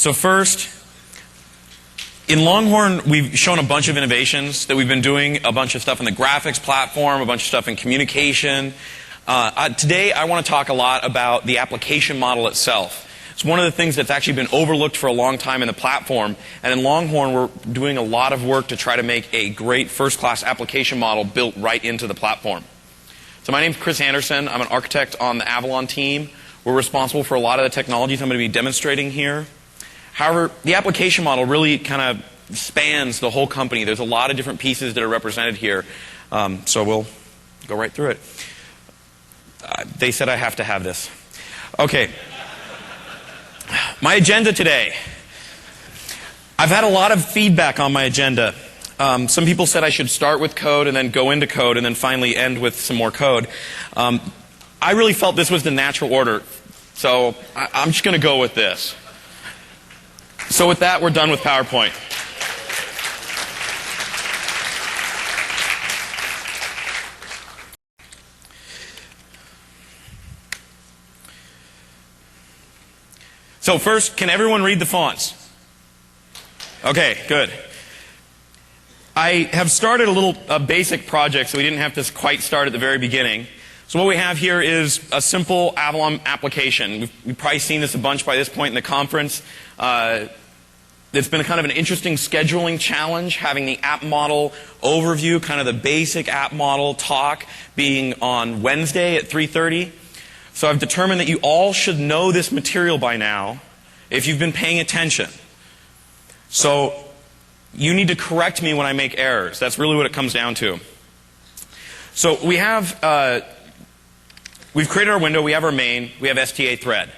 So first, in Longhorn, we've shown a bunch of innovations that we've been doing, a bunch of stuff in the graphics platform, a bunch of stuff in communication. Today, I want to talk a lot about the application model itself. It's one of the things that's actually been overlooked for a long time in the platform. And in Longhorn, we're doing a lot of work to try to make a great first-class application model built right into the platform. So my name's Chris Anderson. I'm an architect on the Avalon team. We're responsible for a lot of the technologies I'm going to be demonstrating here. However, the application model really kind of spans the whole company. There's a lot of different pieces that are represented here. So we'll go right through it. They said I have to have this. Okay. My agenda today. I've had a lot of feedback on my agenda. Some people said I should start with code and then go into code and then finally end with some more code. I really felt this was the natural order. So I'm just going to go with this. So with that, we're done with PowerPoint. So first, can everyone read the fonts? Okay, good. I have started a basic project, so we didn't have to quite start at the very beginning. So what we have here is a simple Avalon application. We've probably seen this a bunch by this point in the conference. It's been kind of an interesting scheduling challenge, having the app model overview, kind of the basic app model talk being on Wednesday at 3:30. So I've determined that you all should know this material by now if you've been paying attention. So you need to correct me when I make errors. That's really what it comes down to. So we have, we've created our window, we have our main, we have STA thread.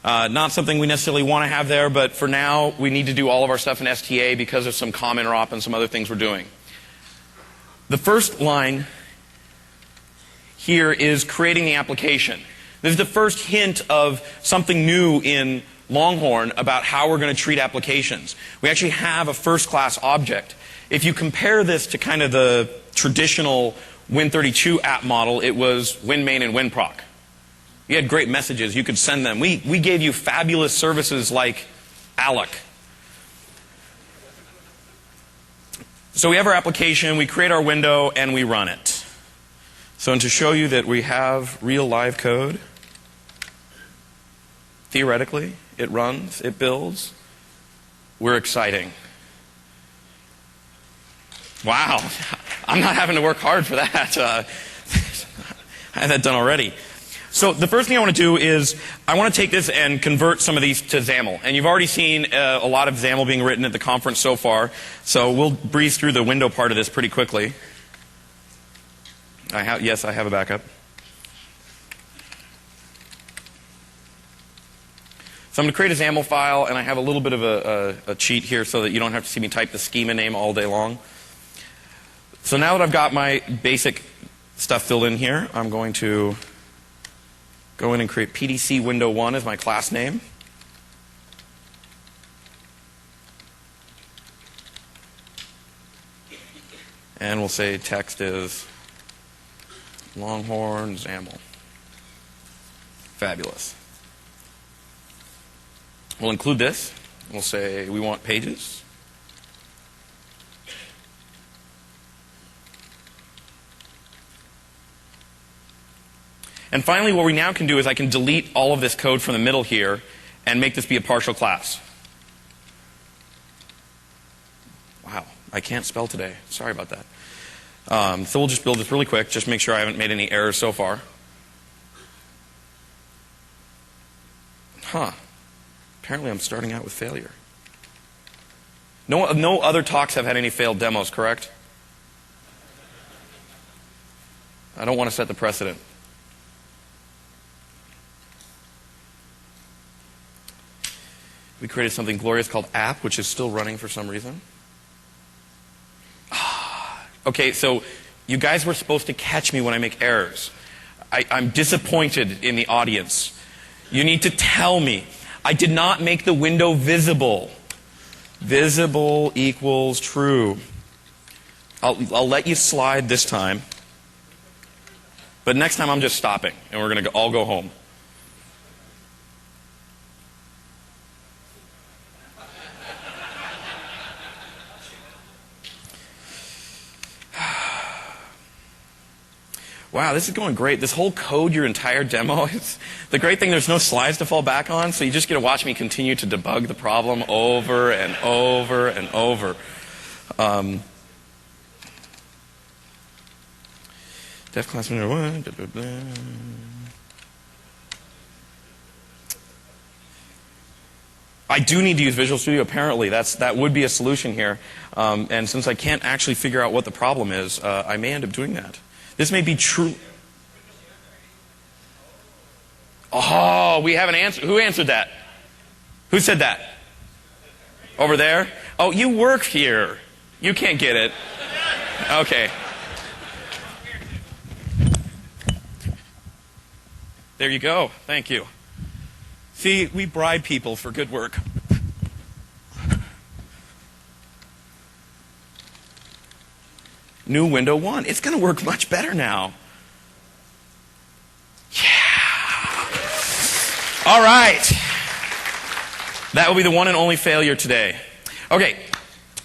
Not something we necessarily want to have there, but for now we need to do all of our stuff in STA because of some comm interop and some other things we're doing. The first line here is creating the application. This is the first hint of something new in Longhorn about how we're going to treat applications. We actually have a first-class object. If you compare this to kind of the traditional Win32 app model, it was WinMain and WinProc. You had great messages. You could send them. We gave you fabulous services like Alec. So we have our application, we create our window, and we run it. So to show you that we have real live code, theoretically, it runs, it builds. We're exciting. Wow. I'm not having to work hard for that. I had that done already. So the first thing I want to do is I want to take this and convert some of these to XAML. And you've already seen a lot of XAML being written at the conference so far. So we'll breeze through the window part of this pretty quickly. Yes, I have a backup. So I'm going to create a XAML file, and I have a little bit of a cheat here so that you don't have to see me type the schema name all day long. So now that I've got my basic stuff filled in here, I'm going to go in and create PDC window 1 as my class name. And we'll say text is Longhorn XAML. Fabulous. We'll include this. We'll say we want pages. And finally, what we now can do is I can delete all of this code from the middle here and make this be a partial class. Wow, I can't spell today. Sorry about that. So we'll just build this really quick, just make sure I haven't made any errors so far. Apparently I'm starting out with failure. No other talks have had any failed demos, correct? I don't want to set the precedent. We created something glorious called app, which is still running for some reason. Okay, so you guys were supposed to catch me when I make errors. I'm disappointed in the audience. You need to tell me. I did not make the window visible. Visible equals true. I'll let you slide this time. But next time I'm just stopping, and we're going to all go home. Wow, this is going great. This whole code, your entire demo, the great thing, there's no slides to fall back on, so you just get to watch me continue to debug the problem over and over and over. Def class number 1, blah, blah, blah. I do need to use Visual Studio, apparently. That would be a solution here. And since I can't actually figure out what the problem is, I may end up doing that. This may be true. Oh, we have an answer. Who answered that? Who said that? Over there? Oh, you work here. You can't get it. Okay. There you go. Thank you. See, we bribe people for good work. New window 1. It's going to work much better now. Yeah. All right. That will be the one and only failure today. Okay.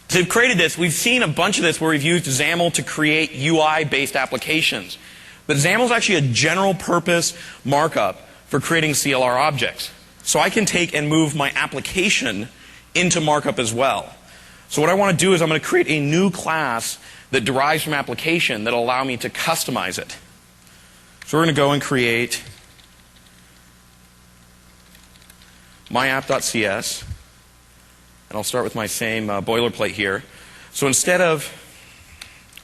So we've created this. We've seen a bunch of this where we've used XAML to create UI-based applications. But XAML is actually a general purpose markup for creating CLR objects. So I can take and move my application into markup as well. So what I want to do is I'm going to create a new class that derives from application that will allow me to customize it. So we're going to go and create myapp.cs. And I'll start with my same boilerplate here. So instead of,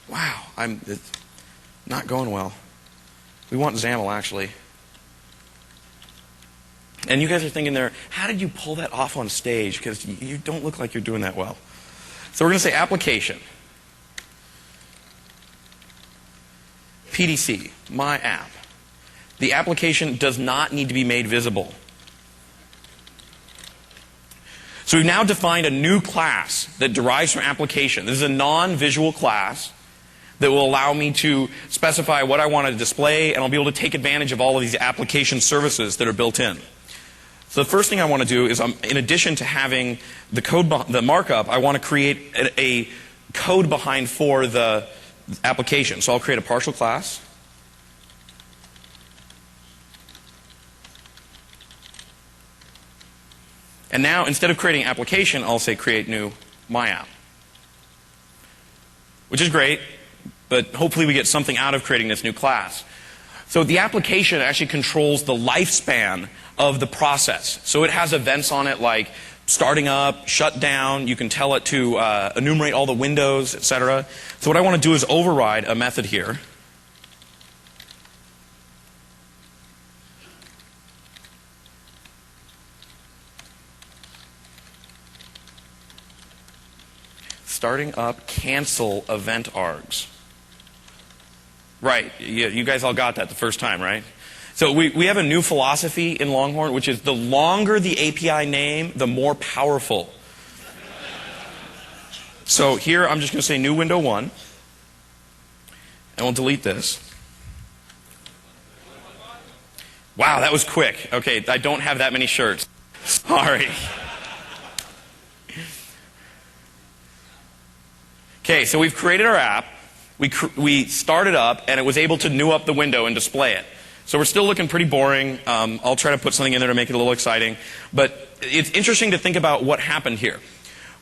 wow, it's not going well. We want XAML, actually. And you guys are thinking there, how did you pull that off on stage? Because you don't look like you're doing that well. So we're going to say application. PDC, my app. The application does not need to be made visible. So we've now defined a new class that derives from application. This is a non-visual class that will allow me to specify what I want to display, and I'll be able to take advantage of all of these application services that are built in. So the first thing I want to do is, in addition to having the code, the markup, I want to create a code behind for the application. So I'll create a partial class. And now, instead of creating application, I'll say create new myapp. Which is great, but hopefully we get something out of creating this new class. So the application actually controls the lifespan of the process. So it has events on it like starting up, shut down. You can tell it to enumerate all the windows, etc. So what I want to do is override a method here. Starting up, cancel event args. Right, you guys all got that the first time, right? So we have a new philosophy in Longhorn, which is the longer the API name, the more powerful. So here I'm just going to say new window 1, and we'll delete this. Wow, that was quick. Okay, I don't have that many shirts. Sorry. Okay, so we've created our app. We started up, and it was able to new up the window and display it. So we're still looking pretty boring. I'll try to put something in there to make it a little exciting. But it's interesting to think about what happened here.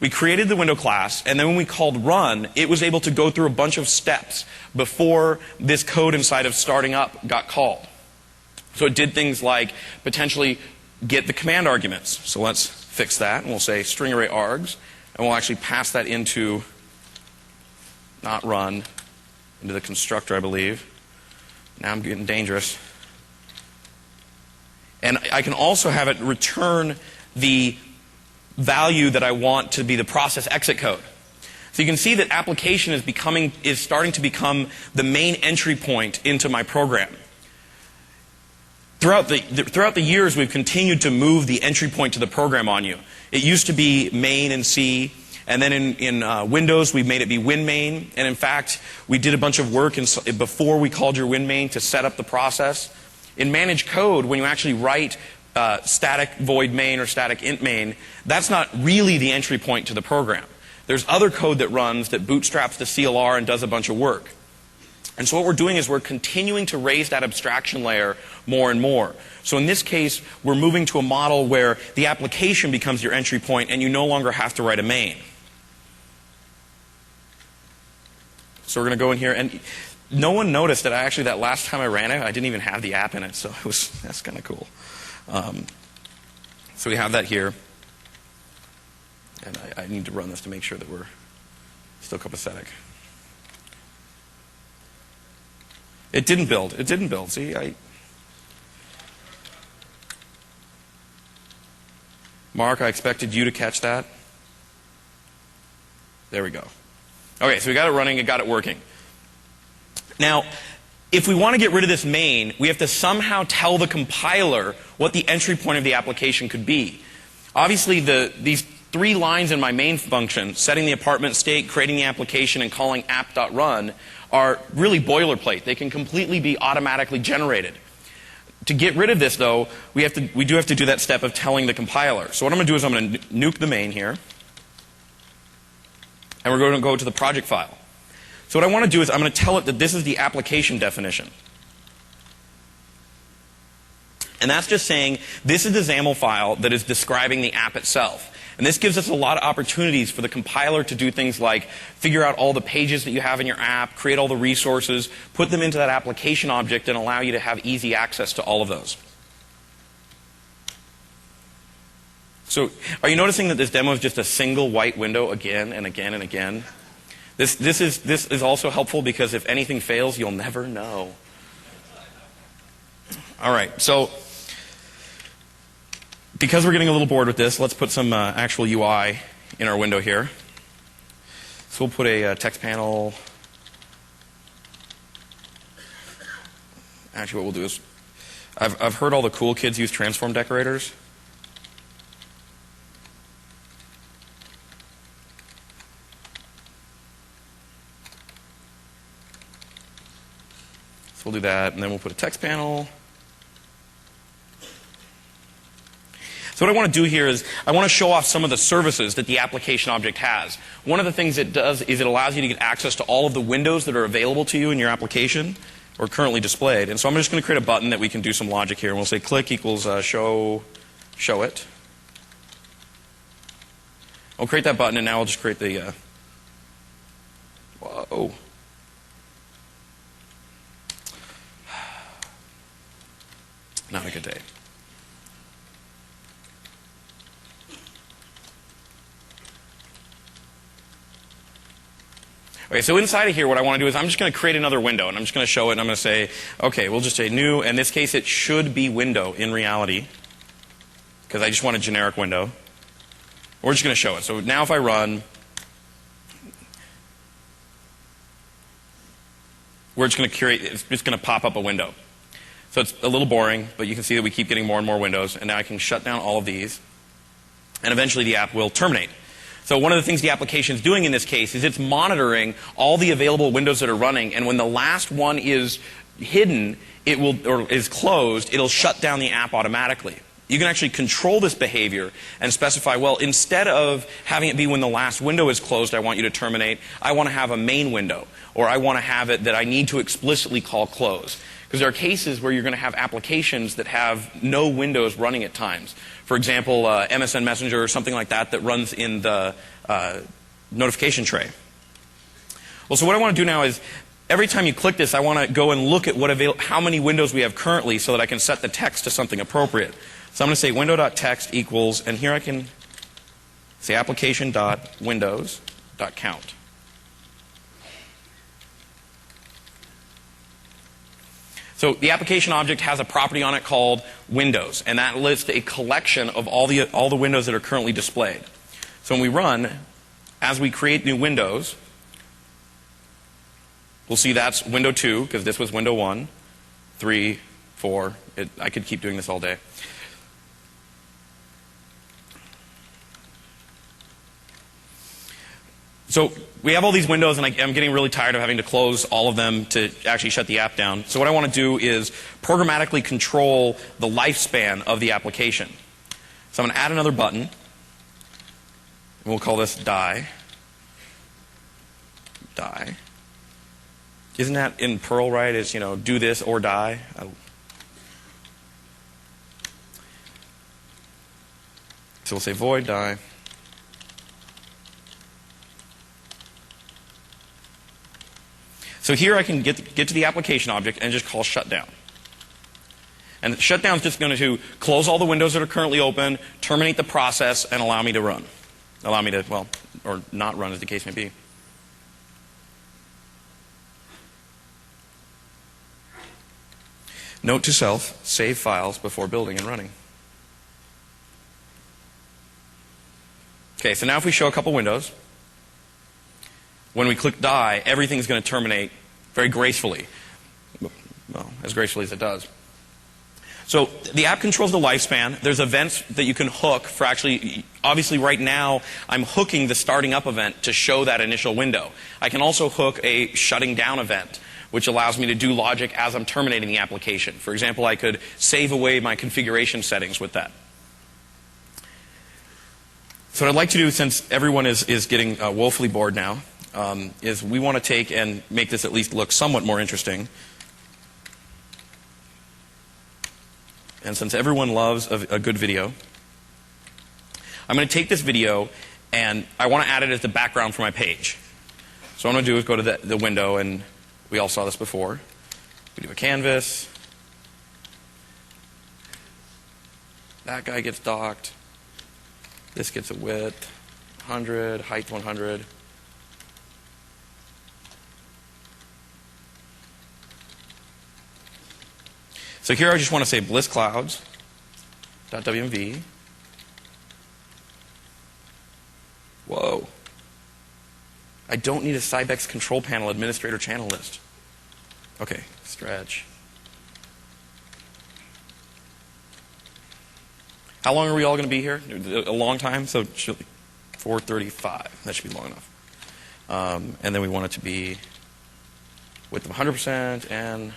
We created the window class, and then when we called run, it was able to go through a bunch of steps before this code inside of starting up got called. So it did things like potentially get the command arguments. So let's fix that, and we'll say string array args, and we'll actually pass that into not run, into the constructor, I believe. Now I'm getting dangerous. And I can also have it return the value that I want to be the process exit code. So you can see that application is starting to become the main entry point into my program. Throughout the years, we've continued to move the entry point to the program on you. It used to be main and C. And then in Windows, we made it be WinMain. And in fact, we did a bunch of work before we called your WinMain to set up the process. In managed code, when you actually write static void main or static int main, that's not really the entry point to the program. There's other code that runs that bootstraps the CLR and does a bunch of work. And so what we're doing is we're continuing to raise that abstraction layer more and more. So in this case, we're moving to a model where the application becomes your entry point and you no longer have to write a main. So we're going to go in here, and no one noticed that that last time I ran it, I didn't even have the app in it, so that's kind of cool. So we have that here. And I need to run this to make sure that we're still copacetic. It didn't build. It didn't build. See, Mark, I expected you to catch that. There we go. Okay, so we got it running and got it working. Now, if we want to get rid of this main, we have to somehow tell the compiler what the entry point of the application could be. Obviously, these 3 lines in my main function, setting the apartment state, creating the application, and calling app.run, are really boilerplate. They can completely be automatically generated. To get rid of this, though, we do have to do that step of telling the compiler. So what I'm going to do is I'm going to nuke the main here. And we're going to go to the project file. So what I want to do is I'm going to tell it that this is the application definition. And that's just saying this is the XAML file that is describing the app itself. And this gives us a lot of opportunities for the compiler to do things like figure out all the pages that you have in your app, create all the resources, put them into that application object, and allow you to have easy access to all of those. So are you noticing that this demo is just a single white window again and again and again? This is also helpful because if anything fails, you'll never know. All right, so because we're getting a little bored with this, let's put some actual UI in our window here. So we'll put a text panel. Actually, what we'll do is, I've heard all the cool kids use transform decorators. So we'll do that, and then we'll put a text panel. So what I want to do here is I want to show off some of the services that the application object has. One of the things it does is it allows you to get access to all of the windows that are available to you in your application or currently displayed. And so I'm just going to create a button that we can do some logic here. And we'll say click equals show it. I'll create that button, and now I'll just create the whoa. Not a good day. Okay, so inside of here, what I want to do is I'm just going to create another window, and I'm just going to show it, and I'm going to say, okay, we'll just say new. In this case, it should be window in reality, because I just want a generic window. We're just going to show it. So now if I run, we're just going to create, it's just going to pop up a window. So it's a little boring, but you can see that we keep getting more and more windows, and now I can shut down all of these, and eventually the app will terminate. So one of the things the application is doing in this case is it's monitoring all the available windows that are running, and when the last one is hidden, or is closed, it'll shut down the app automatically. You can actually control this behavior and specify, well, instead of having it be when the last window is closed, I want you to terminate, I want to have a main window, or I want to have it that I need to explicitly call close. Because there are cases where you're going to have applications that have no windows running at times. For example, MSN Messenger or something like that that runs in the notification tray. Well, so what I want to do now is every time you click this, I want to go and look at how many windows we have currently so that I can set the text to something appropriate. So I'm going to say window.text equals, and here I can say application.windows.count. So the application object has a property on it called windows, and that lists a collection of all the windows that are currently displayed. So when we run, as we create new windows, we'll see that's window 2, because this was window 1, 3, 4. I could keep doing this all day. So we have all these windows, and I'm getting really tired of having to close all of them to actually shut the app down. So what I want to do is programmatically control the lifespan of the application. So I'm going to add another button. And we'll call this die. Die. Isn't that in Perl, right? It's, do this or die. So we'll say void die. So here I can get to the application object and just call shutdown. And shutdown is just going to close all the windows that are currently open, terminate the process, and allow me to run. Allow me to, well, or not run as the case may be. Note to self, save files before building and running. Okay, so now if we show a couple windows, when we click die, everything's going to terminate very gracefully. Well, as gracefully as it does. So the app controls the lifespan. There's events that you can hook for actually, obviously right now, I'm hooking the starting up event to show that initial window. I can also hook a shutting down event, which allows me to do logic as I'm terminating the application. For example, I could save away my configuration settings with that. So what I'd like to do, since everyone is getting woefully bored now, is we want to take and make this at least look somewhat more interesting. And since everyone loves a good video, I'm going to take this video and I want to add it as the background for my page. So what I'm going to do is go to the window, and we all saw this before. We do a canvas. That guy gets docked. This gets a width 100, height 100. So here I just want to say blissclouds.wmv. Whoa. I don't need a Cybex control panel administrator channel list. Okay, stretch. How long are we all going to be here? A long time, so 4:35. That should be long enough. And then we want it to be width of 100% and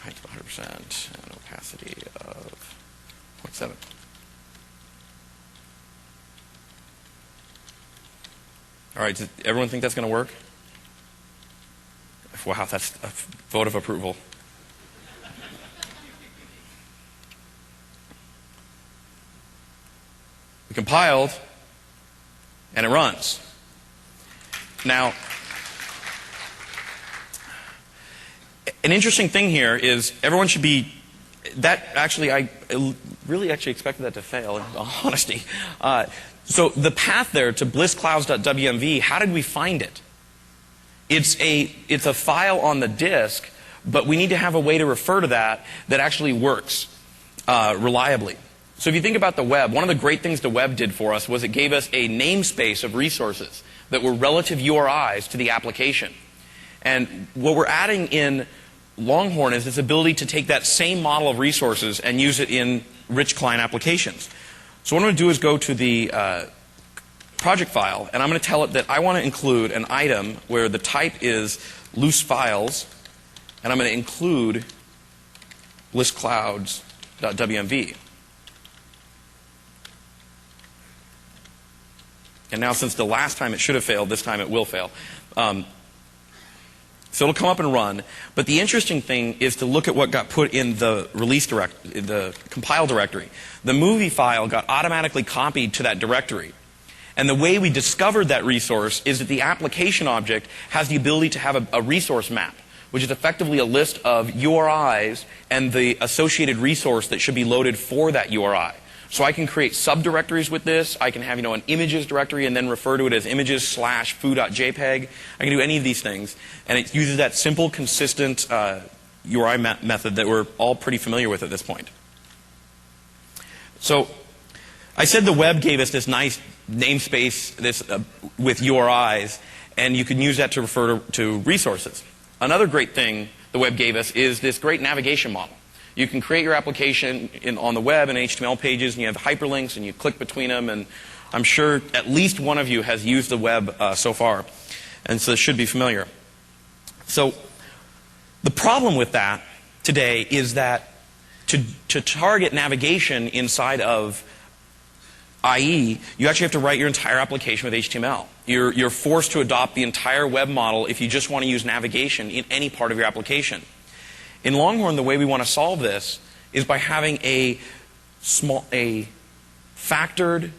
height of 100% and opacity of 0.7. All right, does everyone think that's going to work? Wow, that's a vote of approval. We compiled, and it runs. Now, an interesting thing here is everyone should be, I really expected that to fail, in all honesty. So the path there to blissclouds.wmv, how did we find it? It's a file on the disk, but we need to have a way to refer to that actually works reliably. So if you think about the web, one of the great things the web did for us was it gave us a namespace of resources that were relative URIs to the application. And what we're adding in Longhorn is this ability to take that same model of resources and use it in rich client applications. So what I'm going to do is go to the project file, and I'm going to tell it that I want to include an item where the type is loose files, and I'm going to include blissclouds.wmv. And now, since the last time it should have failed, this time it will fail. So it'll come up and run. But the interesting thing is to look at what got put in the the compile directory. The movie file got automatically copied to that directory. And the way we discovered that resource is that the application object has the ability to have a resource map, which is effectively a list of URIs and the associated resource that should be loaded for that URI. So I can create subdirectories with this. I can have an images directory and then refer to it as images/foo.jpg. I can do any of these things. And it uses that simple, consistent URI method that we're all pretty familiar with at this point. So I said the web gave us this nice namespace with URIs, and you can use that to refer to resources. Another great thing the web gave us is this great navigation model. You can create your application on the web in HTML pages, and you have hyperlinks, and you click between them. And I'm sure at least one of you has used the web so far, and so this should be familiar. So the problem with that today is that to target navigation inside of i.e., you actually have to write your entire application with HTML. You're forced to adopt the entire web model if you just want to use navigation in any part of your application. In Longhorn, the way we want to solve this is by having a factored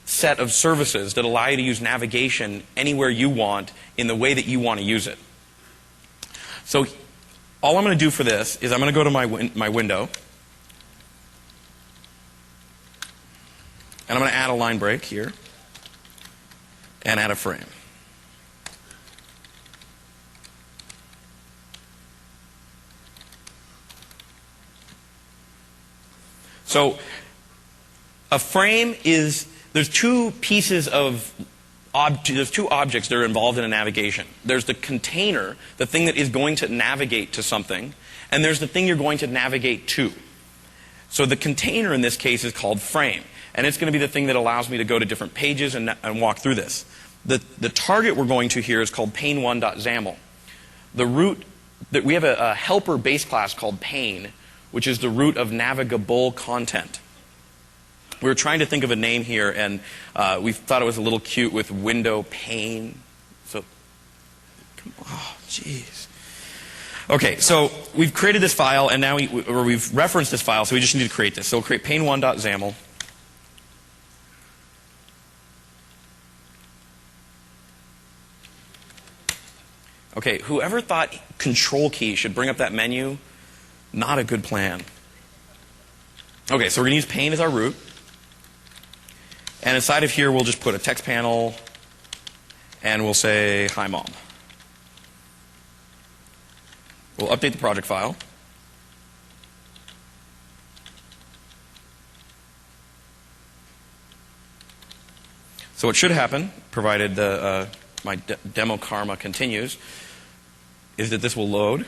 set of services that allow you to use navigation anywhere you want in the way that you want to use it. So all I'm going to do for this is I'm going to go to my window, and I'm going to add a line break here and add a frame. So a frame is, there's two pieces of, there's two objects that are involved in a navigation. There's the container, the thing that is going to navigate to something, and there's the thing you're going to navigate to. So the container in this case is called frame, and it's going to be the thing that allows me to go to different pages and walk through this. The target we're going to here is called pane1.xaml. The root, that we have a helper base class called pane, which is the root of navigable content. We were trying to think of a name here, and we thought it was a little cute with window pane. So, oh, jeez. Okay, so we've created this file, and now we've referenced this file, so we just need to create this. So we'll create pane1.xaml. Okay, whoever thought Control key should bring up that menu, not a good plan. Okay, so we're going to use pane as our root. And inside of here, we'll just put a text panel, and we'll say, hi, Mom. We'll update the project file. So what should happen, provided my demo karma continues, is that this will load.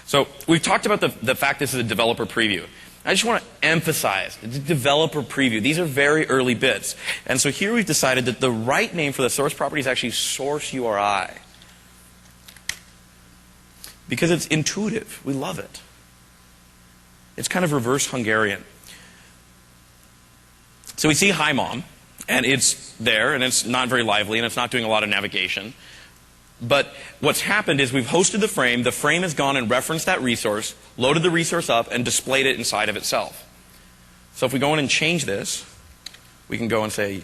So we've talked about the fact this is a developer preview. I just want to emphasize, it's a developer preview. These are very early bits. And so here we've decided that the right name for the source property is actually source URI. Because it's intuitive. We love it. It's kind of reverse Hungarian. So we see hi, Mom, and it's there, and it's not very lively, and it's not doing a lot of navigation. But what's happened is we've hosted the frame has gone and referenced that resource, loaded the resource up, and displayed it inside of itself. So if we go in and change this, we can go and say,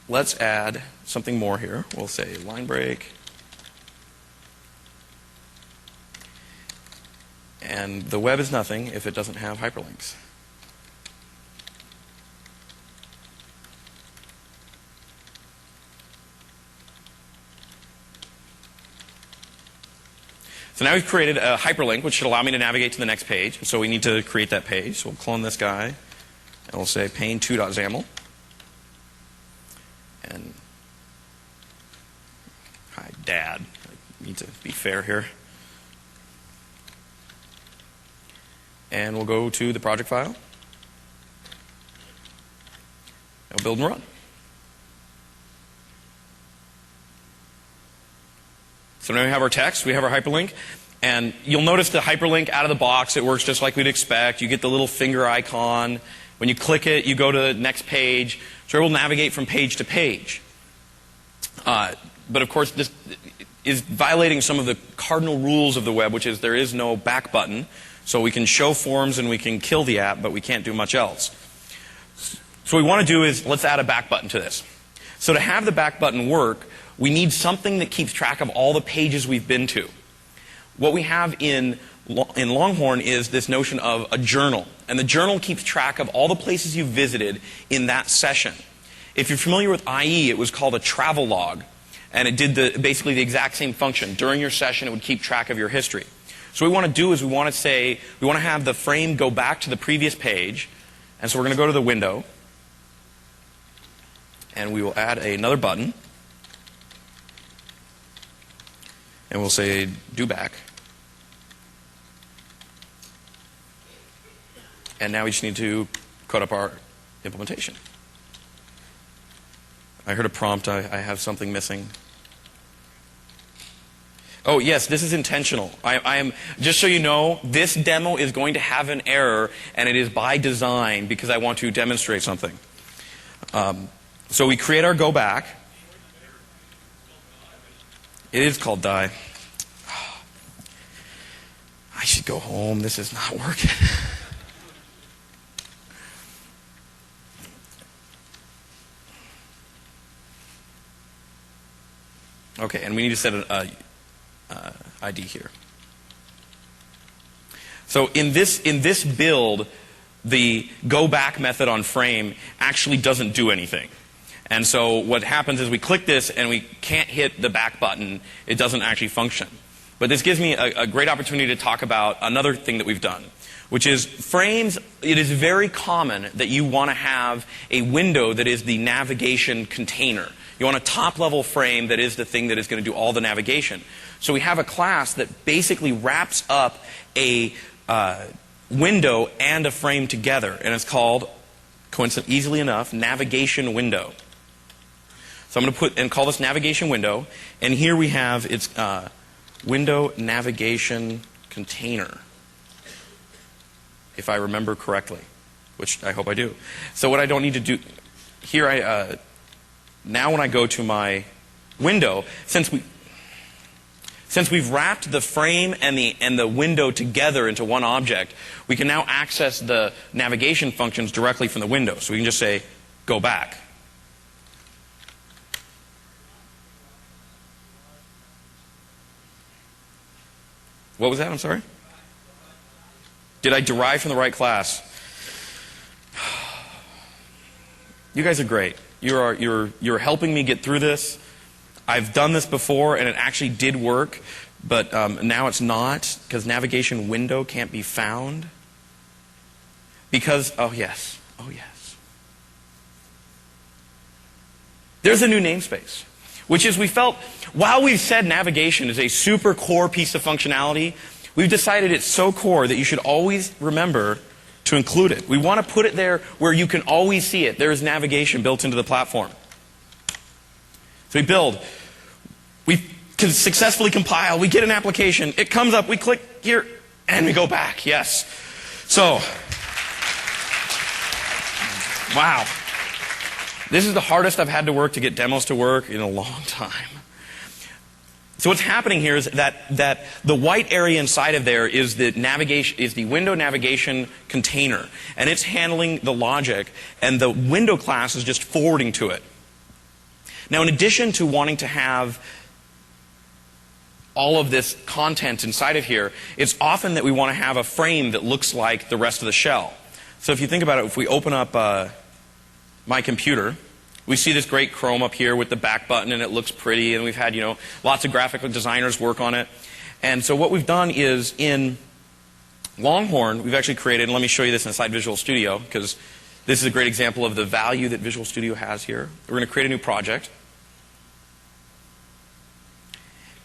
let's add something more here. We'll say line break. And the web is nothing if it doesn't have hyperlinks. So now we've created a hyperlink, which should allow me to navigate to the next page. So we need to create that page. So we'll clone this guy, and we'll say pane2.xaml. And hi, Dad. I need to be fair here. And we'll go to the project file. And we'll build and run. So now we have our text, we have our hyperlink, and you'll notice the hyperlink out of the box, it works just like we'd expect. You get the little finger icon. When you click it, you go to the next page. So it will navigate from page to page. But of course, this is violating some of the cardinal rules of the web, which is there is no back button. So we can show forms and we can kill the app, but we can't do much else. So what we want to do is, let's add a back button to this. So to have the back button work, we need something that keeps track of all the pages we've been to. What we have in Longhorn is this notion of a journal. And the journal keeps track of all the places you've visited in that session. If you're familiar with IE, it was called a travel log. And it did basically the exact same function. During your session, it would keep track of your history. So what we want to do is we want to have the frame go back to the previous page. And so we're going to go to the window. And we will add another button. And we'll say do back. And now we just need to code up our implementation. I heard a prompt, I have something missing. Oh, yes, this is intentional. I am, just so you know, this demo is going to have an error, and it is by design because I want to demonstrate something. So we create our go back. It is called die. I should go home. This is not working. Okay, and we need to set an ID here. So in this build, the go back method on frame actually doesn't do anything. And so what happens is we click this and we can't hit the back button. It doesn't actually function. But this gives me a great opportunity to talk about another thing that we've done, which is frames. It is very common that you want to have a window that is the navigation container. You want a top-level frame that is the thing that is going to do all the navigation. So we have a class that basically wraps up a window and a frame together, and it's called, easily enough, navigation window. So I'm going to put and call this navigation window, and here we have its window navigation container, if I remember correctly, which I hope I do. So what I don't need to do here, now when I go to my window, since we've wrapped the frame and the window together into one object, we can now access the navigation functions directly from the window. So we can just say, go back. What was that? I'm sorry? Did I derive from the right class? You guys are great. You're helping me get through this. I've done this before, and it actually did work, but now it's not, because navigation window can't be found. Because, oh yes. There's a new namespace, which is we felt, while we've said navigation is a super core piece of functionality, we've decided it's so core that you should always remember to include it. We want to put it there where you can always see it. There is navigation built into the platform. So we build. We can successfully compile. We get an application. It comes up. We click here, and we go back. Yes. So, wow. This is the hardest I've had to work to get demos to work in a long time. So what's happening here is that the white area inside of there is the navigation, is the window navigation container, and it's handling the logic, and the window class is just forwarding to it. Now, in addition to wanting to have all of this content inside of here, it's often that we want to have a frame that looks like the rest of the shell. So if you think about it, if we open up my computer, we see this great Chrome up here with the back button, and it looks pretty, and we've had, lots of graphic designers work on it. And so what we've done is in Longhorn, we've actually created, and let me show you this inside Visual Studio, because this is a great example of the value that Visual Studio has here. We're going to create a new project.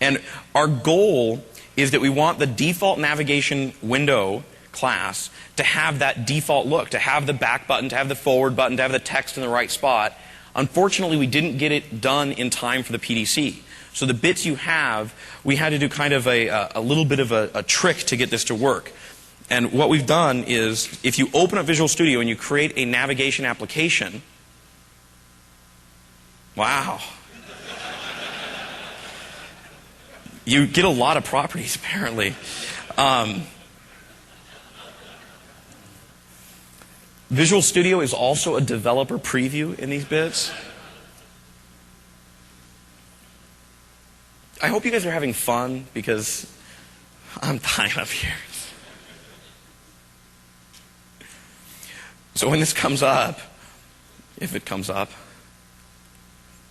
And our goal is that we want the default navigation window class to have that default look, to have the back button, to have the forward button, to have the text in the right spot. Unfortunately, we didn't get it done in time for the PDC. So the bits you have, we had to do kind of a little bit of a trick to get this to work. And what we've done is, if you open up Visual Studio and you create a navigation application, wow. You get a lot of properties, apparently. Visual Studio is also a developer preview in these bits. I hope you guys are having fun, because I'm dying up here. So when this comes up, if it comes up,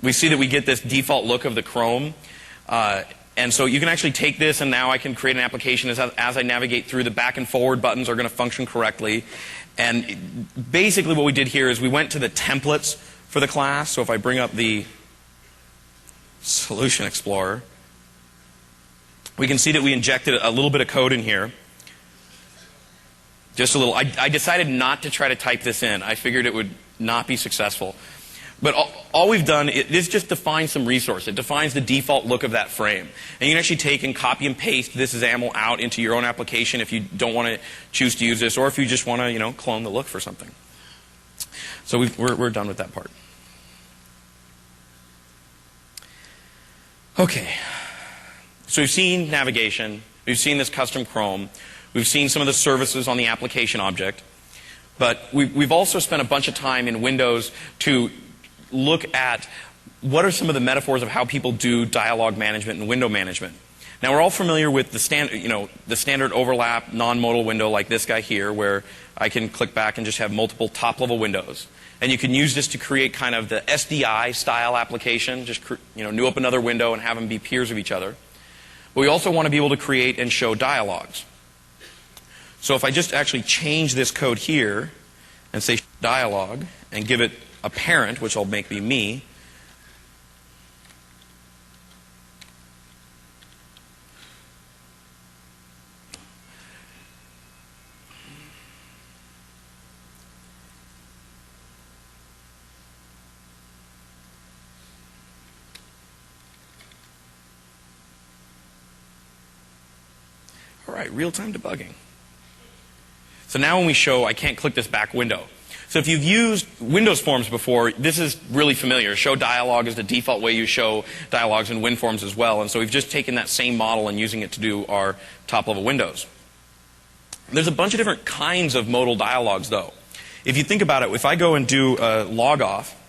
we see that we get this default look of the Chrome. And so you can actually take this, and now I can create an application as I navigate through. The back and forward buttons are going to function correctly. And basically what we did here is we went to the templates for the class. So if I bring up the Solution Explorer, we can see that we injected a little bit of code in here. Just a little. I decided not to try to type this in. I figured it would not be successful. But all we've done is just define some resource. It defines the default look of that frame. And you can actually take and copy and paste this XAML out into your own application if you don't want to choose to use this, or if you just want to, clone the look for something. So we're done with that part. Okay. So we've seen navigation. We've seen this custom Chrome. We've seen some of the services on the application object. But we've also spent a bunch of time in Windows to look at what are some of the metaphors of how people do dialog management and window management. Now we're all familiar with the standard overlap non-modal window like this guy here, where I can click back and just have multiple top-level windows. And you can use this to create kind of the SDI style application, just new up another window and have them be peers of each other. But we also want to be able to create and show dialogues. So if I just actually change this code here and say dialog and give it a parent, which will make me, all right, real-time debugging. So now when we show, I can't click this back window. So if you've used Windows Forms before, this is really familiar. Show dialog is the default way you show dialogues in WinForms as well. And so we've just taken that same model and using it to do our top-level windows. There's a bunch of different kinds of modal dialogues, though. If you think about it, if I go and do a log off,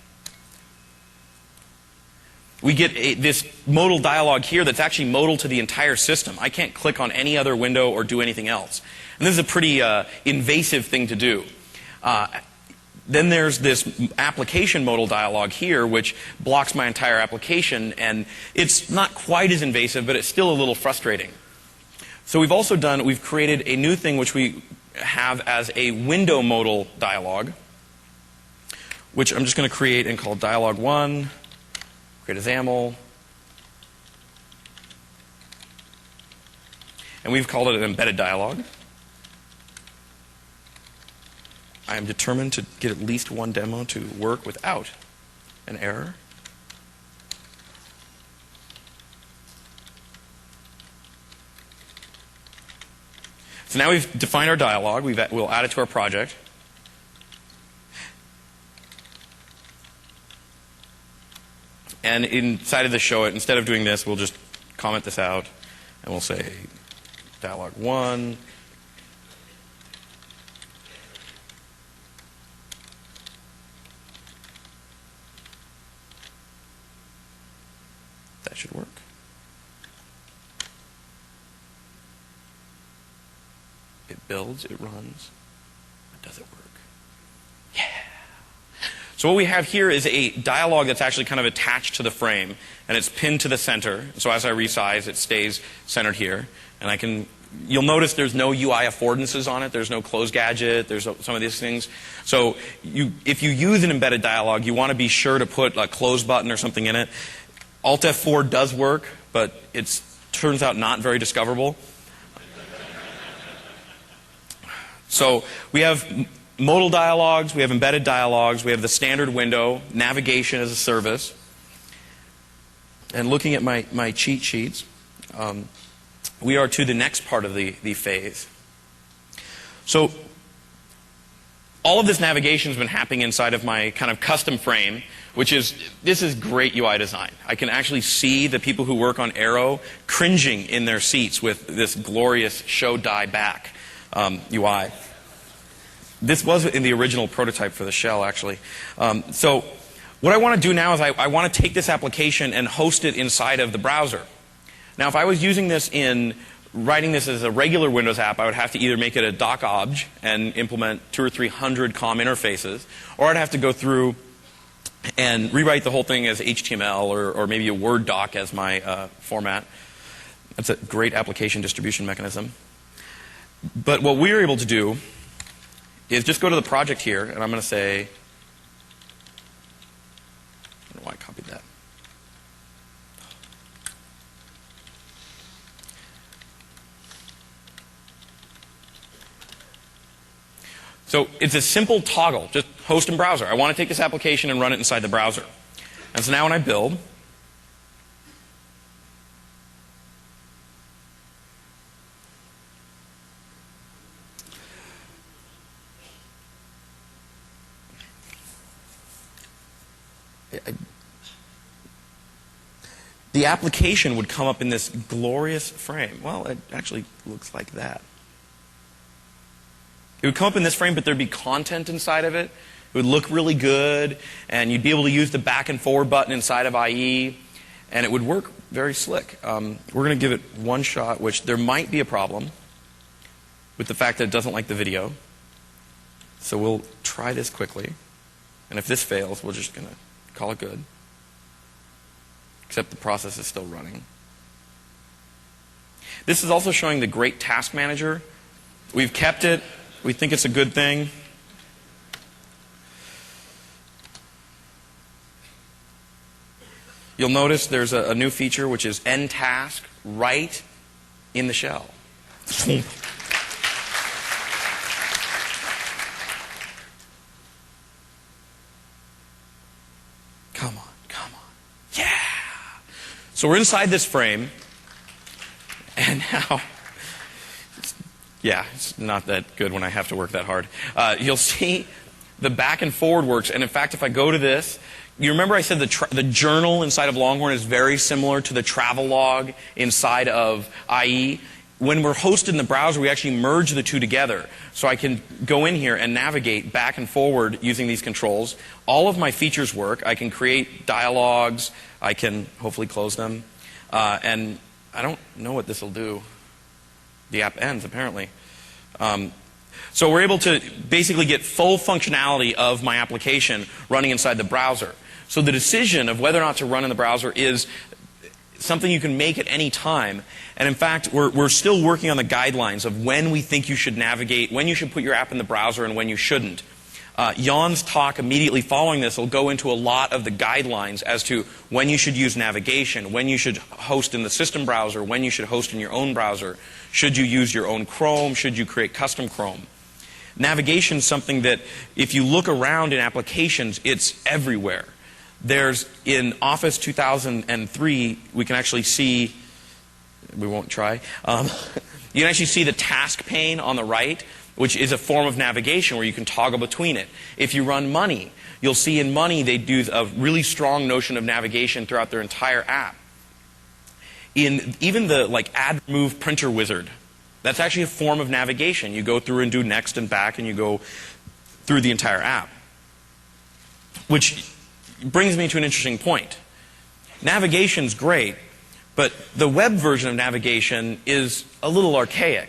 we get this modal dialog here that's actually modal to the entire system. I can't click on any other window or do anything else. And this is a pretty invasive thing to do. Then there's this application modal dialog here, which blocks my entire application. And it's not quite as invasive, but it's still a little frustrating. So we've created a new thing which we have as a window modal dialog, which I'm just going to create and call dialog1, create a XAML. And we've called it an embedded dialog. I am determined to get at least one demo to work without an error. So now we've defined our dialog. We'll add it to our project. And inside of the show it, instead of doing this, we'll just comment this out. And we'll say dialog1. That should work. It builds, it runs. Does it work? Yeah. So what we have here is a dialog that's actually kind of attached to the frame, and it's pinned to the center. So as I resize, it stays centered here. And you'll notice there's no UI affordances on it. There's no close gadget. There's some of these things. So if you use an embedded dialog, you want to be sure to put a close button or something in it. Alt F4 does work, but it turns out not very discoverable. So we have modal dialogues, we have embedded dialogues, we have the standard window, navigation as a service. And looking at my cheat sheets, we are to the next part of the phase. So all of this navigation has been happening inside of my kind of custom frame, this is great UI design. I can actually see the people who work on Arrow cringing in their seats with this glorious show die back UI. This was in the original prototype for the shell, actually. So what I want to do now is I want to take this application and host it inside of the browser. Now, if I was using this writing this as a regular Windows app, I would have to either make it a doc obj and implement 200 or 300 COM interfaces, or I'd have to go through and rewrite the whole thing as HTML or maybe a Word doc as my format. That's a great application distribution mechanism. But what we're able to do is just go to the project here, and I'm going to say, I don't know why I copied that. So it's a simple toggle, just host and browser. I want to take this application and run it inside the browser. And so now when I build, the application would come up in this glorious frame. Well, it actually looks like that. It would come up in this frame, but there'd be content inside of it. It would look really good, and you'd be able to use the back and forward button inside of IE, and it would work very slick. We're going to give it one shot, which there might be a problem with the fact that it doesn't like the video. So we'll try this quickly. And if this fails, we're just going to call it good. Except the process is still running. This is also showing the great task manager. We've kept it. We think it's a good thing. You'll notice there's a new feature, which is end task right in the shell. Come on, come on. Yeah! So we're inside this frame, and now, it's not that good when I have to work that hard. You'll see the back and forward works, and in fact, if I go to this, you remember I said the journal inside of Longhorn is very similar to the travel log inside of IE. When we're hosted in the browser, we actually merge the two together. So I can go in here and navigate back and forward using these controls. All of my features work. I can create dialogues. I can hopefully close them. And I don't know what this will do. The app ends, apparently. So we're able to basically get full functionality of my application running inside the browser. So the decision of whether or not to run in the browser is something you can make at any time. And in fact, we're still working on the guidelines of when we think you should navigate, when you should put your app in the browser and when you shouldn't. Jan's talk immediately following this will go into a lot of the guidelines as to when you should use navigation, when you should host in the system browser, when you should host in your own browser. Should you use your own Chrome? Should you create custom Chrome? Navigation is something that if you look around in applications, it's everywhere. There's in Office 2003, we can actually see, we won't try, you can actually see the task pane on the right, which is a form of navigation where you can toggle between it. If you run Money, you'll see in Money they do a really strong notion of navigation throughout their entire app. In even the add remove printer wizard, that's actually a form of navigation. You go through and do next and back and you go through the entire app. Which brings me to an interesting point. Navigation's great, but the web version of navigation is a little archaic.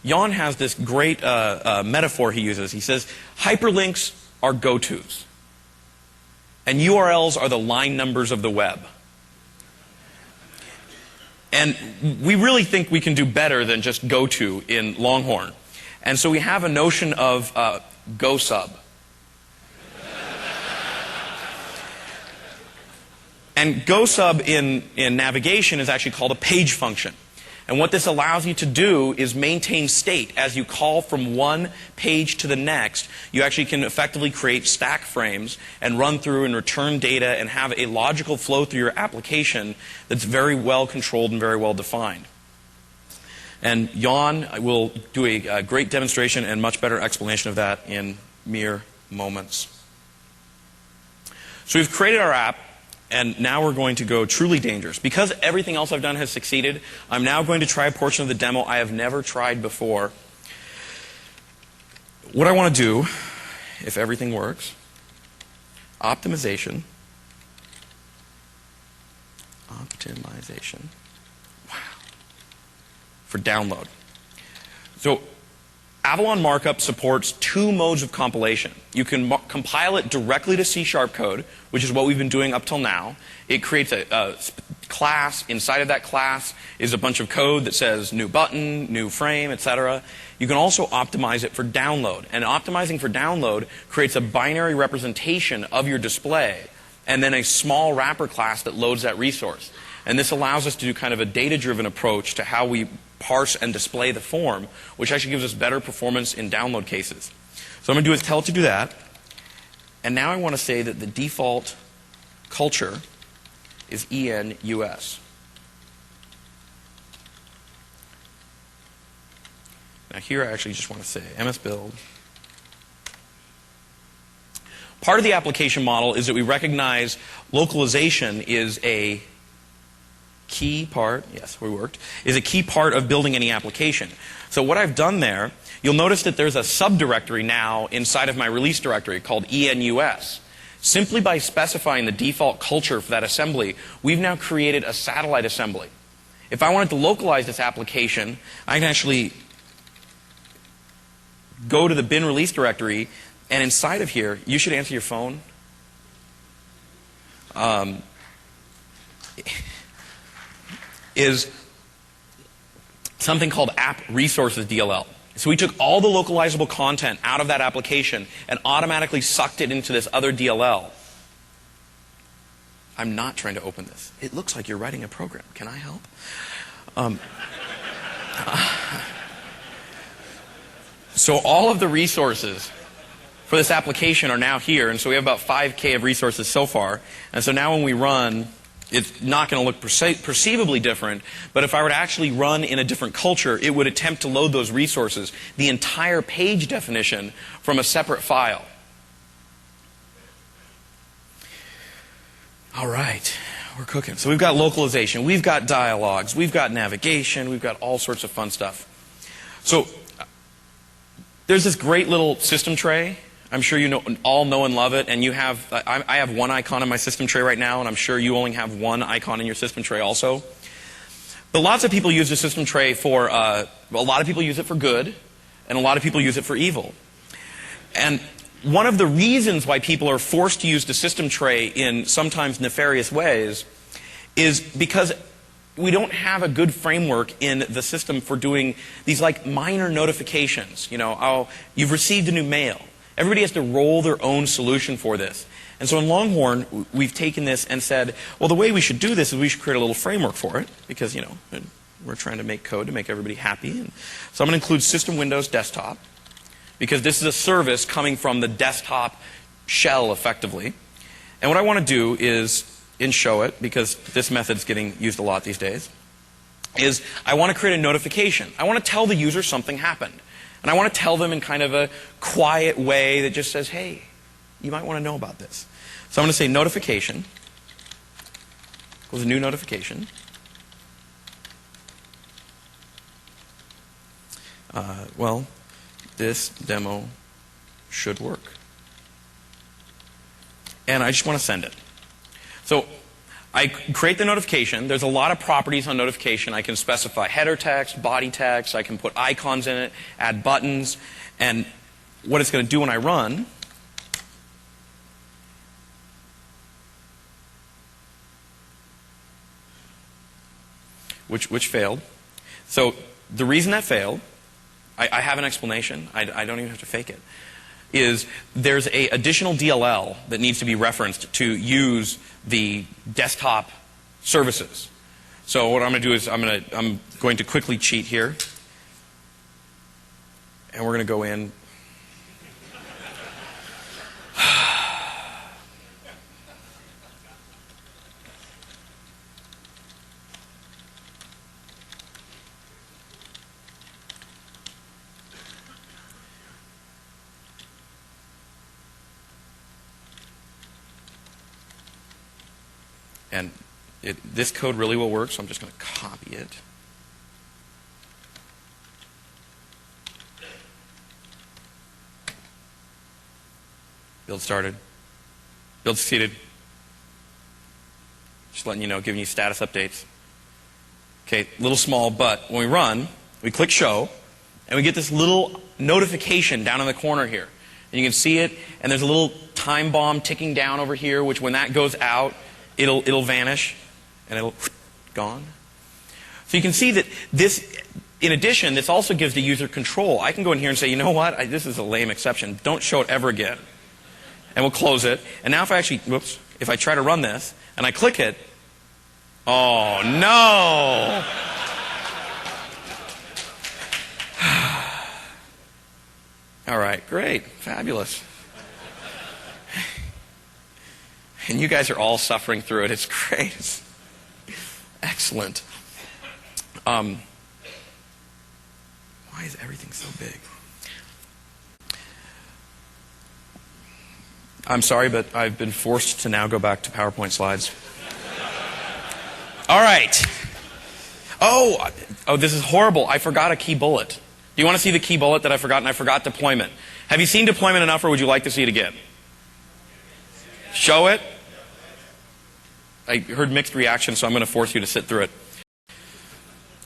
Jan has this great metaphor he uses. He says, hyperlinks are go-tos, and URLs are the line numbers of the web. And we really think we can do better than just go-to in Longhorn. And so we have a notion of go-sub. And go-sub in navigation is actually called a page function. And what this allows you to do is maintain state. As you call from one page to the next, you actually can effectively create stack frames and run through and return data and have a logical flow through your application that's very well controlled and very well defined. And Jan will do a great demonstration and much better explanation of that in mere moments. So we've created our app. And now we're going to go truly dangerous. Because everything else I've done has succeeded, I'm now going to try a portion of the demo I have never tried before. What I want to do, if everything works, optimization. Wow. For download. So Avalon markup supports two modes of compilation. You can compile it directly to C# code, which is what we've been doing up till now. It creates a class. Inside of that class is a bunch of code that says new button, new frame, etc. You can also optimize it for download. And optimizing for download creates a binary representation of your display and then a small wrapper class that loads that resource. And this allows us to do kind of a data-driven approach to how we parse and display the form, which actually gives us better performance in download cases. So what I'm going to do is tell it to do that. And now I want to say that the default culture is ENUS. Now here I actually just want to say MS Build. Part of the application model is that we recognize localization is a key part, yes, we worked, is a key part of building any application. So what I've done there, you'll notice that there's a subdirectory now inside of my release directory called ENUS. Simply by specifying the default culture for that assembly, we've now created a satellite assembly. If I wanted to localize this application, I can actually go to the bin release directory, and inside of here, you should answer your phone. Is something called App Resources DLL. So we took all the localizable content out of that application and automatically sucked it into this other DLL. I'm not trying to open this. It looks like you're writing a program. Can I help? So all of the resources for this application are now here, and so we have about 5K of resources so far. And so now when we run, it's not going to look perceivably different, but if I were to actually run in a different culture, it would attempt to load those resources, the entire page definition, from a separate file. All right, we're cooking. So we've got localization, we've got dialogues, we've got navigation, we've got all sorts of fun stuff. So there's this great little system tray. I'm sure you all know and love it, and you have, I have one icon in my system tray right now, and I'm sure you only have one icon in your system tray also. But lots of people use the system tray for, a lot of people use it for good, and a lot of people use it for evil. And one of the reasons why people are forced to use the system tray in sometimes nefarious ways is because we don't have a good framework in the system for doing these like minor notifications. You know, oh, you've received a new mail. Everybody has to roll their own solution for this. And so in Longhorn, we've taken this and said, well, the way we should do this is we should create a little framework for it, because, you know, we're trying to make code to make everybody happy. And so I'm going to include System Windows Desktop, because this is a service coming from the desktop shell, effectively. And what I want to do is, in show it, because this method's getting used a lot these days, is I want to create a notification. I want to tell the user something happened. And I want to tell them in kind of a quiet way that just says, hey, you might want to know about this. So I'm going to say notification equals a new notification. Well, this demo should work. And I just want to send it. So I create the notification. There's a lot of properties on notification. I can specify header text, body text. I can put icons in it, add buttons. And what it's going to do when I run which failed. So the reason that failed, I have an explanation. I don't even have to fake it. Is there's an additional DLL that needs to be referenced to use the desktop services. So what I'm going to do is I'm going to quickly cheat here, and we're going to go in. And this code really will work, so I'm just going to copy it. Build started. Build succeeded. Just letting you know, giving you status updates. Okay, little small, but when we run, we click show, and we get this little notification down in the corner here. And you can see it, and there's a little time bomb ticking down over here, which when that goes out, it'll vanish, and it'll gone. So you can see that this, in addition, this also gives the user control. I can go in here and say, you know what, this is a lame exception. Don't show it ever again. And we'll close it. And now if I actually, whoops, if I try to run this, and I click it, oh no! All right, great, fabulous. And you guys are all suffering through it. It's great. It's excellent. Why is everything so big? I'm sorry, but I've been forced to now go back to PowerPoint slides. All right. Oh, this is horrible. I forgot a key bullet. Do you want to see the key bullet that I forgot? And I forgot deployment. Have you seen deployment enough, or would you like to see it again? Show it. I heard mixed reactions, so I'm going to force you to sit through it.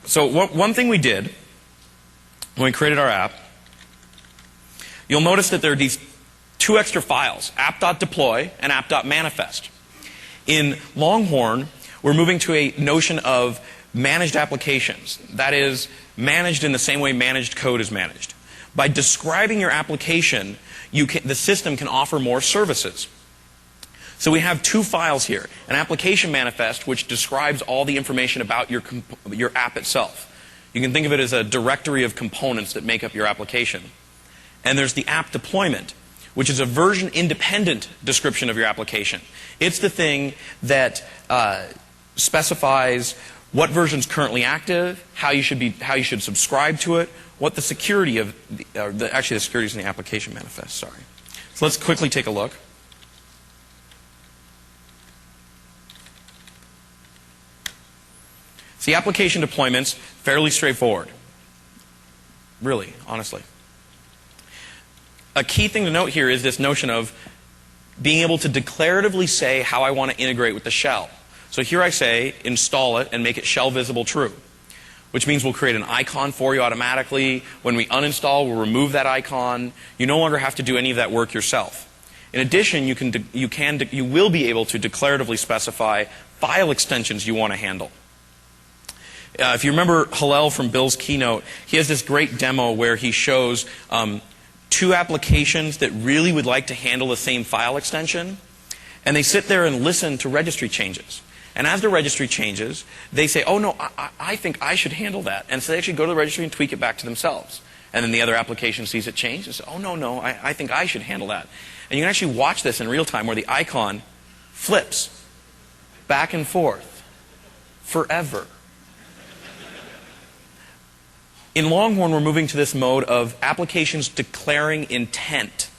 So one thing we did when we created our app, you'll notice that there are these two extra files, app.deploy and app.manifest. In Longhorn, we're moving to a notion of managed applications. That is, managed in the same way managed code is managed. By describing your application, the system can offer more services. So we have two files here, an application manifest, which describes all the information about your app itself. You can think of it as a directory of components that make up your application. And there's the app deployment, which is a version-independent description of your application. It's the thing that specifies what version's currently active, how you should subscribe to it, what the security of actually the security is in the application manifest. Sorry. So let's quickly take a look. The application deployment's fairly straightforward. Really, honestly. A key thing to note here is this notion of being able to declaratively say how I want to integrate with the shell. So here I say, install it and make it shell visible true, which means we'll create an icon for you automatically. When we uninstall, we'll remove that icon. You no longer have to do any of that work yourself. In addition, you will be able to declaratively specify file extensions you want to handle. If you remember Hillel from Bill's keynote, he has this great demo where he shows two applications that really would like to handle the same file extension, and they sit there and listen to registry changes. And as the registry changes, they say, oh no, I think I should handle that. And so they actually go to the registry and tweak it back to themselves. And then the other application sees it change and says, oh no, I think I should handle that. And you can actually watch this in real time where the icon flips back and forth forever. In Longhorn, we're moving to this mode of applications declaring intent.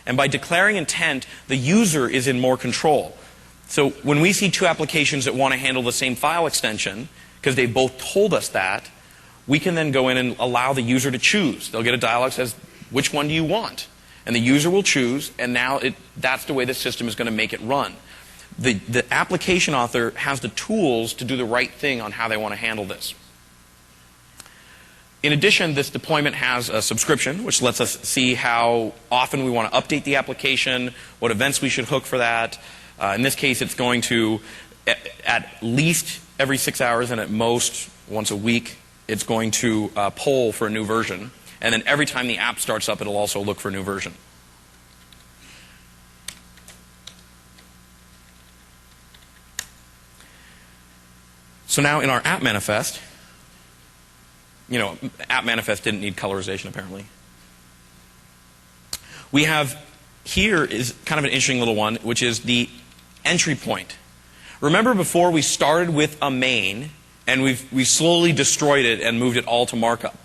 And by declaring intent, the user is in more control. So when we see two applications that want to handle the same file extension, because they both told us that, we can then go in and allow the user to choose. They'll get a dialog that says, which one do you want? And the user will choose, and now that's the way the system is going to make it run. The application author has the tools to do the right thing on how they want to handle this. In addition, this deployment has a subscription, which lets us see how often we want to update the application, what events we should hook for that. In this case, it's going to, at least every 6 hours and at most once a week, it's going to poll for a new version. And then every time the app starts up, it'll also look for a new version. So now in our app manifest, app manifest didn't need colorization apparently. We have here is kind of an interesting little one, which is the entry point. Remember before we started with a main and we slowly destroyed it and moved it all to markup.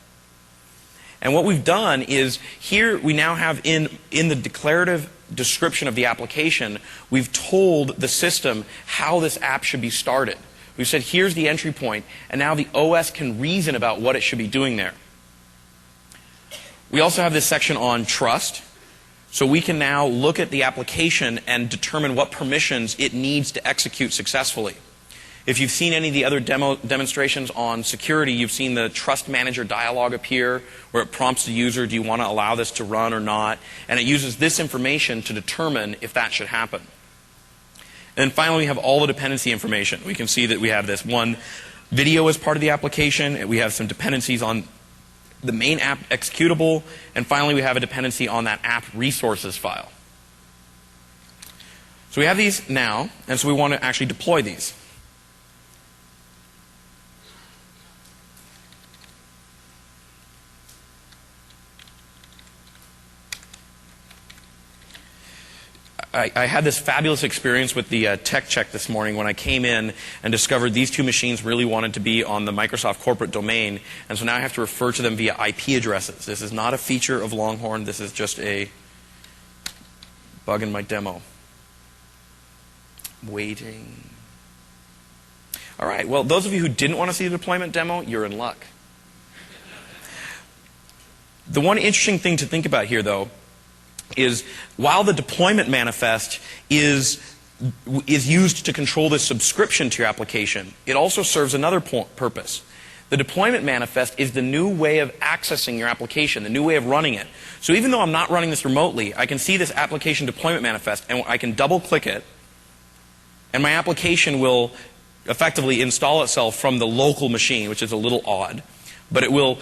And what we've done is here we now have in the declarative description of the application, we've told the system how this app should be started. We said, here's the entry point, and now the OS can reason about what it should be doing there. We also have this section on trust, so we can now look at the application and determine what permissions it needs to execute successfully. If you've seen any of the other demonstrations on security, you've seen the Trust Manager dialog appear, where it prompts the user, do you want to allow this to run or not? And it uses this information to determine if that should happen. And then finally, we have all the dependency information. We can see that we have this one video as part of the application, and we have some dependencies on the main app executable, and finally we have a dependency on that app resources file. So we have these now, and so we want to actually deploy these. I had this fabulous experience with the tech check this morning when I came in and discovered these two machines really wanted to be on the Microsoft corporate domain, and so now I have to refer to them via IP addresses. This is not a feature of Longhorn. This is just a bug in my demo. Waiting. All right, well, those of you who didn't want to see the deployment demo, you're in luck. The one interesting thing to think about here, though, is while the deployment manifest is used to control the subscription to your application, it also serves another purpose. The deployment manifest is the new way of accessing your application, the new way of running it. So even though I'm not running this remotely, I can see this application deployment manifest, and I can double-click it, and my application will effectively install itself from the local machine, which is a little odd. But it will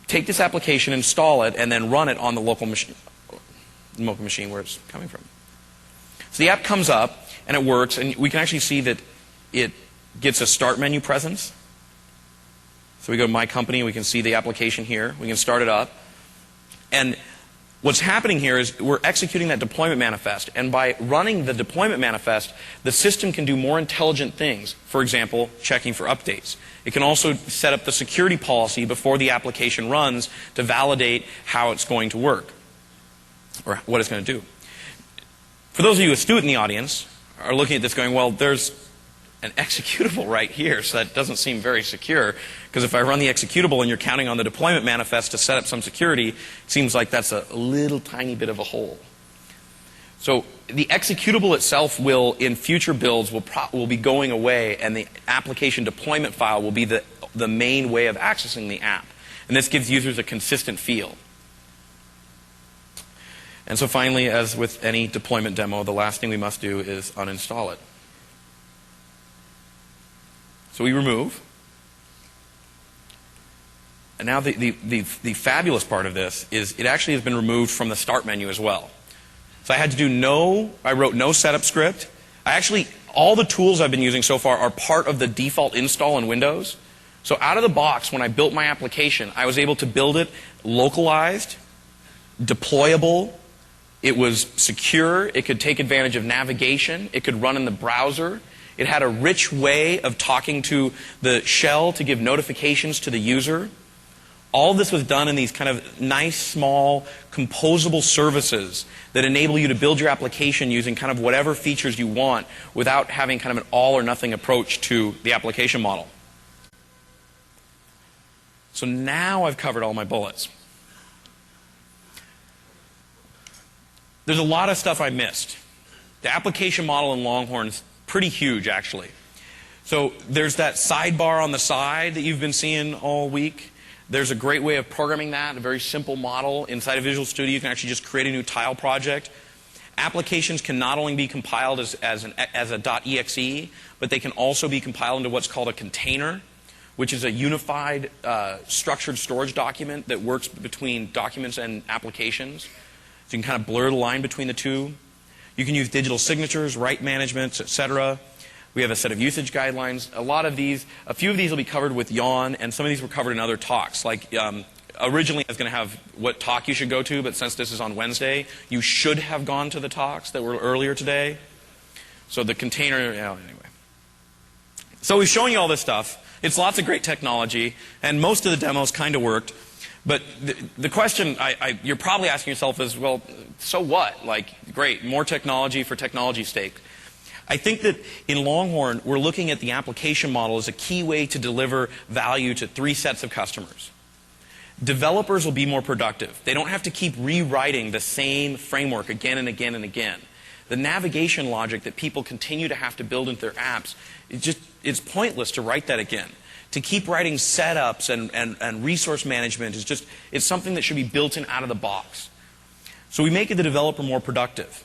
take this application, install it, and then run it on the local machine where it's coming from. So the app comes up, and it works, and we can actually see that it gets a start menu presence. So we go to My Company, and we can see the application here. We can start it up. And what's happening here is we're executing that deployment manifest, and by running the deployment manifest, the system can do more intelligent things. For example, checking for updates. It can also set up the security policy before the application runs to validate how it's going to work, or what it's going to do. For those of you astute in the audience are looking at this going, well, there's an executable right here, so that doesn't seem very secure, because if I run the executable and you're counting on the deployment manifest to set up some security, it seems like that's a little tiny bit of a hole. So the executable itself will, in future builds, will be going away, and the application deployment file will be the main way of accessing the app. And this gives users a consistent feel. And so finally, as with any deployment demo, the last thing we must do is uninstall it. So we remove. And now the fabulous part of this is it actually has been removed from the start menu as well. So I wrote no setup script. All the tools I've been using so far are part of the default install in Windows. So out of the box, when I built my application, I was able to build it localized, deployable. It was secure. It could take advantage of navigation. It could run in the browser. It had a rich way of talking to the shell to give notifications to the user. All of this was done in these kind of nice, small, composable services that enable you to build your application using kind of whatever features you want without having kind of an all-or-nothing approach to the application model. So now I've covered all my bullets. There's a lot of stuff I missed. The application model in Longhorn is pretty huge, actually. So there's that sidebar on the side that you've been seeing all week. There's a great way of programming that, a very simple model. Inside of Visual Studio, you can actually just create a new tile project. Applications can not only be compiled as a .exe, but they can also be compiled into what's called a container, which is a unified structured storage document that works between documents and applications. So you can kind of blur the line between the two. You can use digital signatures, right management, etc. We have a set of usage guidelines. A few of these will be covered with Yawn, and some of these were covered in other talks. Like originally I was going to have what talk you should go to, but since this is on Wednesday, you should have gone to the talks that were earlier today. So the container, anyway. So we've shown you all this stuff. It's lots of great technology, and most of the demos kind of worked. But the question you're probably asking yourself is, well, so what? Like, great, more technology for technology's sake. I think that in Longhorn, we're looking at the application model as a key way to deliver value to three sets of customers. Developers will be more productive. They don't have to keep rewriting the same framework again and again and again. The navigation logic that people continue to have to build into their apps, it's pointless to write that again. To keep writing setups and resource management it's something that should be built in out of the box. So we make the developer more productive.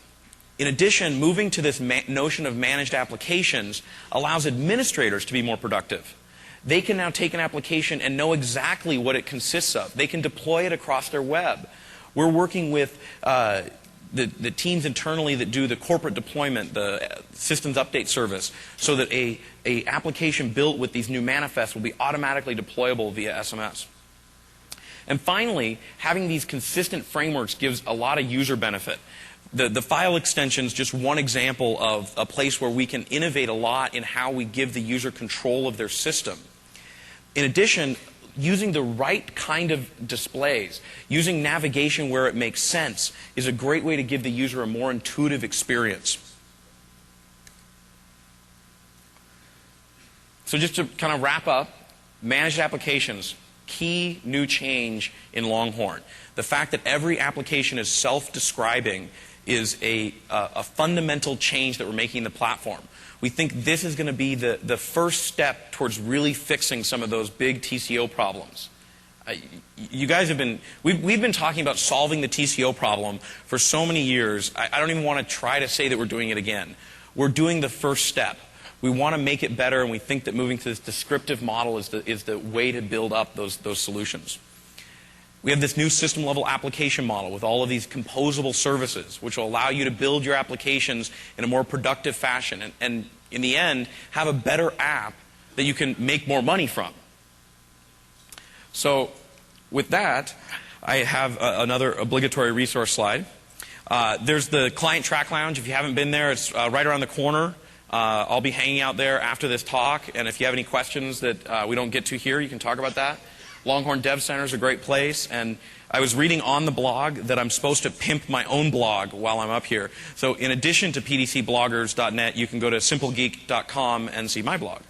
In addition, moving to this notion of managed applications allows administrators to be more productive. They can now take an application and know exactly what it consists of. They can deploy it across their web. We're working with the teams internally that do the corporate deployment, the systems update service, so that a application built with these new manifests will be automatically deployable via SMS. And finally, having these consistent frameworks gives a lot of user benefit. The file extension is just one example of a place where we can innovate a lot in how we give the user control of their system. In addition, using the right kind of displays, using navigation where it makes sense, is a great way to give the user a more intuitive experience. So just to kind of wrap up, managed applications, key new change in Longhorn. The fact that every application is self-describing is a fundamental change that we're making in the platform. We think this is going to be the first step towards really fixing some of those big TCO problems. You guys have been, we've been talking about solving the TCO problem for so many years, I don't even want to try to say that we're doing it again. We're doing the first step. We want to make it better, and we think that moving to this descriptive model is the way to build up those solutions. We have this new system-level application model with all of these composable services, which will allow you to build your applications in a more productive fashion, and in the end, have a better app that you can make more money from. So with that, I have another obligatory resource slide. There's the Client Track Lounge. If you haven't been there, it's right around the corner. I'll be hanging out there after this talk, and if you have any questions that we don't get to here, you can talk about that. Longhorn Dev Center is a great place, and I was reading on the blog that I'm supposed to pimp my own blog while I'm up here. So in addition to pdcbloggers.net, you can go to simplegeek.com and see my blog.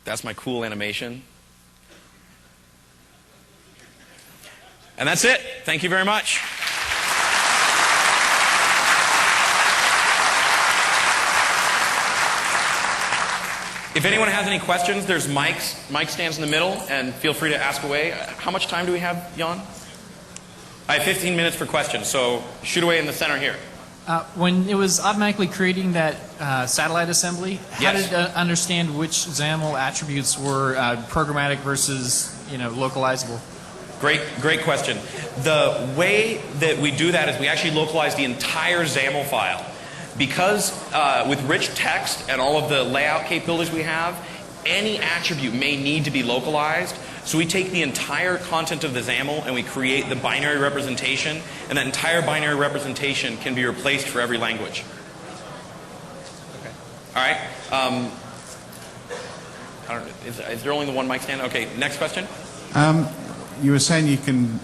That's my cool animation. And that's it. Thank you very much. If anyone has any questions, there's mics. Mike stands in the middle, and feel free to ask away. How much time do we have, Jan? I have 15 minutes for questions, so shoot away in the center here. When it was automatically creating that satellite assembly, how did it understand which XAML attributes were programmatic versus localizable? Great question. The way that we do that is we actually localize the entire XAML file. Because with rich text and all of the layout capabilities we have, any attribute may need to be localized. So we take the entire content of the XAML and we create the binary representation, and that entire binary representation can be replaced for every language. Okay. All right. I don't know, is there only the one mic stand? Okay, next question. You were saying you can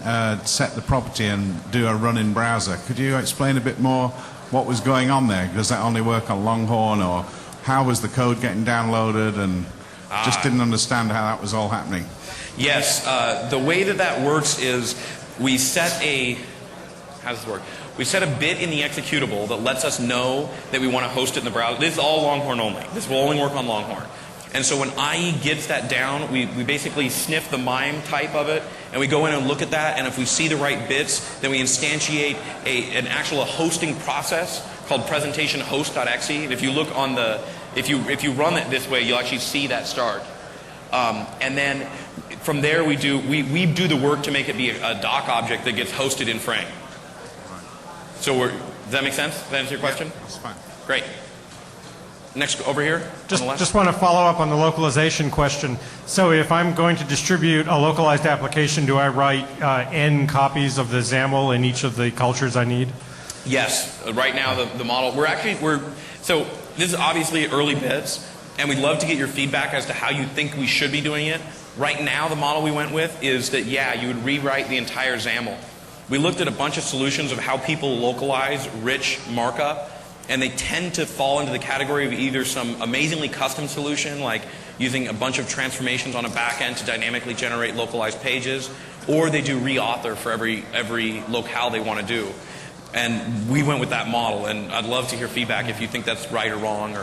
set the property and do a run in browser. Could you explain a bit more what was going on there? Does that only work on Longhorn, or how was the code getting downloaded? And just didn't understand how that was all happening. Yes, the way that works is we set how does this work? We set a bit in the executable that lets us know that we want to host it in the browser. This is all Longhorn only. This will only work on Longhorn. And so when IE gets that down, we basically sniff the MIME type of it, and we go in and look at that, and if we see the right bits, then we instantiate an actual hosting process called presentationhost.exe. If you look on if you run it this way, you'll actually see that start. And then from there we do the work to make it be a doc object that gets hosted in frame. So does that make sense? Does that answer your question? Yeah, that's fine. Great. Next, over here. Just want to follow up on the localization question. So if I'm going to distribute a localized application, do I write n copies of the XAML in each of the cultures I need? Yes. Right now the model, so this is obviously early bits, and we'd love to get your feedback as to how you think we should be doing it. Right now the model we went with is that, you would rewrite the entire XAML. We looked at a bunch of solutions of how people localize rich markup, and they tend to fall into the category of either some amazingly custom solution, like using a bunch of transformations on a back end to dynamically generate localized pages, or they do reauthor for every locale they want to do. And we went with that model, and I'd love to hear feedback if you think that's right or wrong.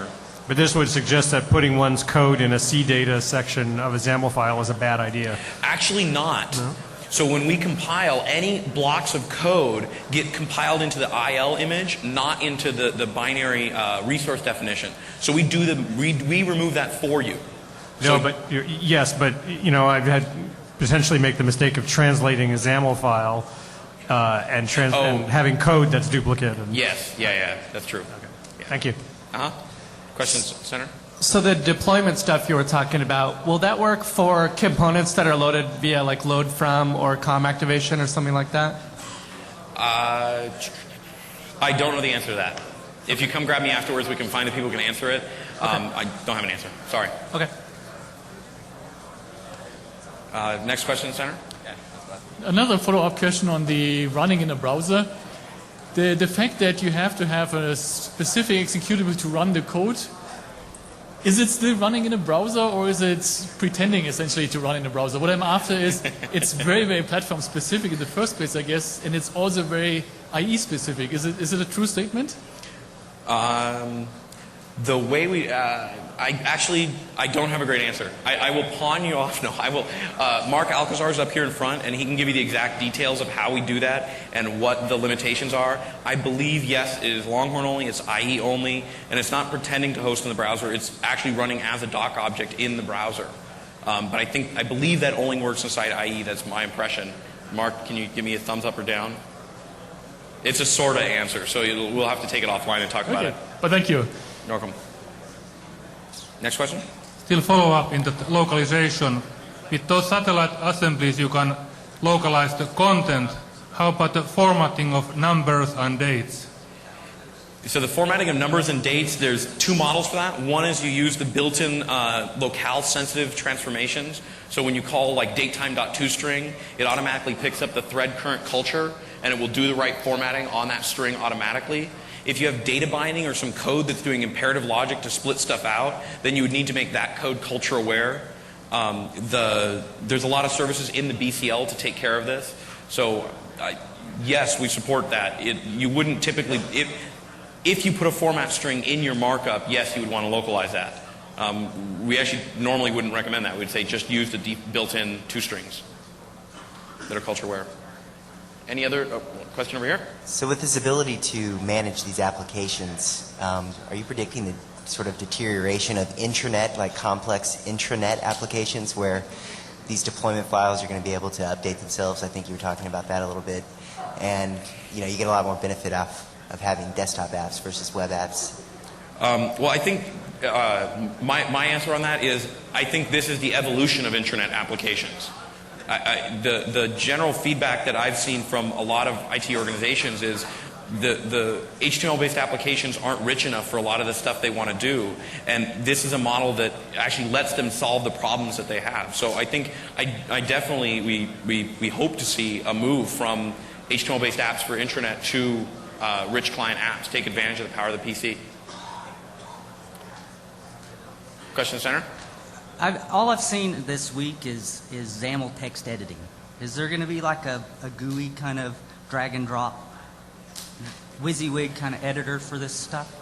But this would suggest that putting one's code in a CData section of a XAML file is a bad idea. Actually not. No? So when we compile, any blocks of code get compiled into the IL image, not into the binary resource definition. So we remove that for you. No, but I've had potentially make the mistake of translating a XAML file and having code that's duplicate. Yes, yeah, that's true. Okay. Yeah. Thank you. Questions, Senator? So the deployment stuff you were talking about, will that work for components that are loaded via like load from or COM activation or something like that? I don't know the answer to that. If you come grab me afterwards, we can find the people who can answer it. I don't have an answer. Sorry. Okay. Next question, Senator. Another follow-up question on the running in a browser. The fact that you have to have a specific executable to run the code, is it still running in a browser or is it pretending essentially to run in a browser? What I'm after is it's very, very platform specific in the first place, I guess, and it's also very IE specific. Is it a true statement? The way we, I don't have a great answer. I will pawn you off. No, I will. Mark Alcazar is up here in front, and he can give you the exact details of how we do that and what the limitations are. I believe, yes, it is Longhorn only, it's IE only, and it's not pretending to host in the browser. It's actually running as a doc object in the browser. But I believe that only works inside IE. That's my impression. Mark, can you give me a thumbs up or down? It's a sort of answer, so we'll have to take it offline and talk about it. But thank you. You're welcome. Next question? Still follow up in the localization. With those satellite assemblies you can localize the content. How about the formatting of numbers and dates? So the formatting of numbers and dates, there's two models for that. One is you use the built-in locale sensitive transformations. So when you call like datetime.toString, it automatically picks up the thread current culture and it will do the right formatting on that string automatically. If you have data binding or some code that's doing imperative logic to split stuff out, then you would need to make that code culture aware. There's a lot of services in the BCL to take care of this. So yes, we support that. You wouldn't typically, if you put a format string in your markup, yes, you would want to localize that. We actually normally wouldn't recommend that. We'd say just use the built-in toStrings that are culture aware. Any other question over here? So with this ability to manage these applications, are you predicting the sort of deterioration of intranet, like complex intranet applications where these deployment files are going to be able to update themselves? I think you were talking about that a little bit. And you get a lot more benefit of having desktop apps versus web apps. Well, I think my answer on that is I think this is the evolution of intranet applications. The general feedback that I've seen from a lot of IT organizations is the HTML-based applications aren't rich enough for a lot of the stuff they want to do, and this is a model that actually lets them solve the problems that they have. So I think I definitely we hope to see a move from HTML-based apps for intranet to rich client apps, take advantage of the power of the PC. Question center? All I've seen this week is XAML text editing. Is there going to be like a GUI kind of drag and drop WYSIWYG kind of editor for this stuff?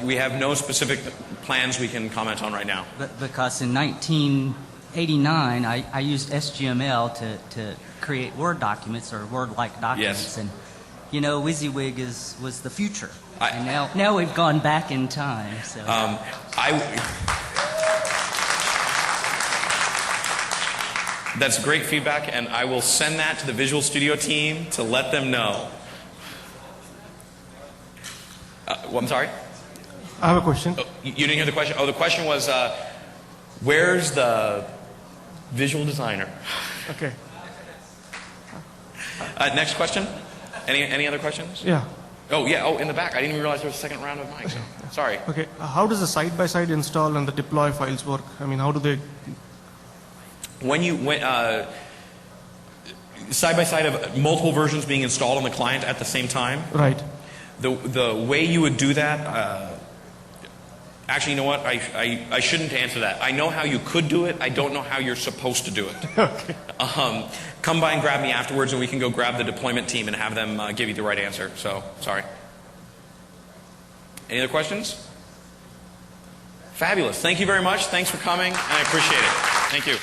We have no specific plans we can comment on right now. Because in 1989, I used SGML to create Word documents or Word-like documents. Yes. And WYSIWYG was the future. And now we've gone back in time. So. That's great feedback, and I will send that to the Visual Studio team to let them know. I'm sorry? I have a question. Oh, you didn't hear the question? Oh, the question was, where's the visual designer? Okay. Next question? Any other questions? Yeah. Oh, yeah. Oh, in the back. I didn't even realize there was a second round of mics. So. Sorry. Okay. How does the side-by-side install and the deploy files work? I mean, how do they... When side by side of multiple versions being installed on the client at the same time, Right. The way you would do that, actually, you know what? I shouldn't answer that. I know how you could do it. I don't know how you're supposed to do it. Okay. Come by and grab me afterwards, and we can go grab the deployment team and have them give you the right answer. So, sorry. Any other questions? Fabulous. Thank you very much. Thanks for coming, and I appreciate it. Thank you.